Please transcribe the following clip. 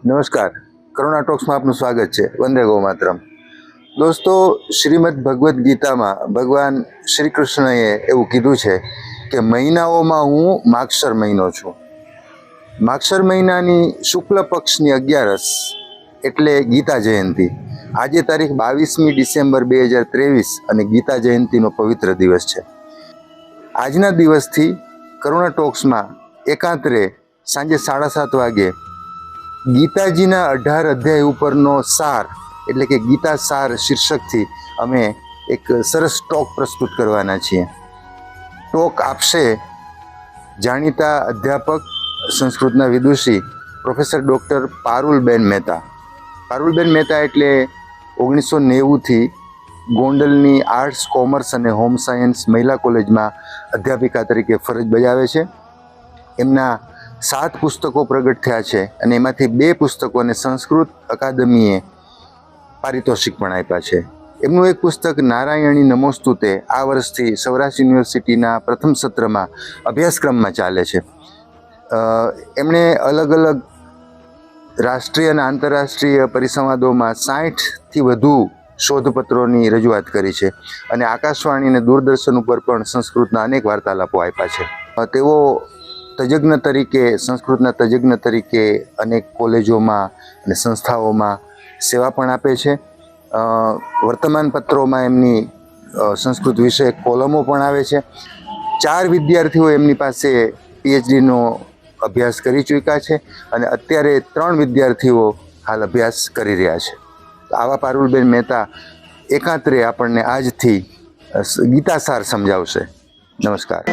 નમસ્કાર, કરુણા ટોક્સમાં આપનું સ્વાગત છે. વંદે ગૌ માતરમ. દોસ્તો, શ્રીમદ ભગવદ્ ગીતામાં ભગવાન શ્રી કૃષ્ણએ એવું કીધું છે કે મહિનાઓમાં હું માગશર મહિનો છું. માગશર મહિનાની શુક્લ પક્ષની 11 એટલે ગીતા જયંતિ. આજે તારીખ 22મી ડિસેમ્બર 2023 અને ગીતા જયંતિનો પવિત્ર દિવસ છે. આજના દિવસથી કરુણા ટોક્સમાં એકાંતરે સાંજે 7:30 વાગે ગીતાજીના 18 અધ્યાય ઉપરનો સાર એટલે કે ગીતા સાર શીર્ષકથી અમે એક સરસ ટોક પ્રસ્તુત કરવાના છીએ. ટોક આપશે જાણીતા અધ્યાપક, સંસ્કૃતના વિદુષી પ્રોફેસર ડૉક્ટર પારુલબેન મહેતા. પારુલબેન મહેતા એટલે 1990થી ગોંડલની આર્ટ્સ, કોમર્સ અને હોમ સાયન્સ મહિલા કોલેજમાં અધ્યાપિકા તરીકે ફરજ બજાવે છે. એમના 7 પુસ્તકો પ્રગટ થયા છે અને એમાંથી 2 પુસ્તકોને સંસ્કૃત અકાદમીએ પારિતોષિક પણ આપ્યા છે. એમનું એક પુસ્તક નારાયણી નમોસ્તુતે આ વર્ષથી સૌરાષ્ટ્ર યુનિવર્સિટીના પ્રથમ સત્રમાં અભ્યાસક્રમમાં ચાલે છે. એમણે અલગ અલગ રાષ્ટ્રીય અને આંતરરાષ્ટ્રીય પરિસંવાદોમાં 60થી વધુ શોધપત્રોની રજૂઆત કરી છે અને આકાશવાણી અને દૂરદર્શન ઉપર પણ સંસ્કૃતના અનેક વાર્તાલાપો આપ્યા છે. તેઓ તજજ્ઞ તરીકે, સંસ્કૃતના તજજ્ઞ તરીકે અનેક કોલેજોમાં અને સંસ્થાઓમાં સેવા પણ આપે છે. વર્તમાન પત્રોમાં એમની સંસ્કૃત વિષયક કોલમો પણ આવે છે. 4 વિદ્યાર્થીઓ એમની પાસે પીએચડીનો અભ્યાસ કરી ચૂક્યા છે અને અત્યારે 3 વિદ્યાર્થીઓ હાલ અભ્યાસ કરી રહ્યા છે. આવા પારુલબેન મહેતા એકાંતરે આપણને આજથી ગીતાસાર સમજાવશે. નમસ્કાર.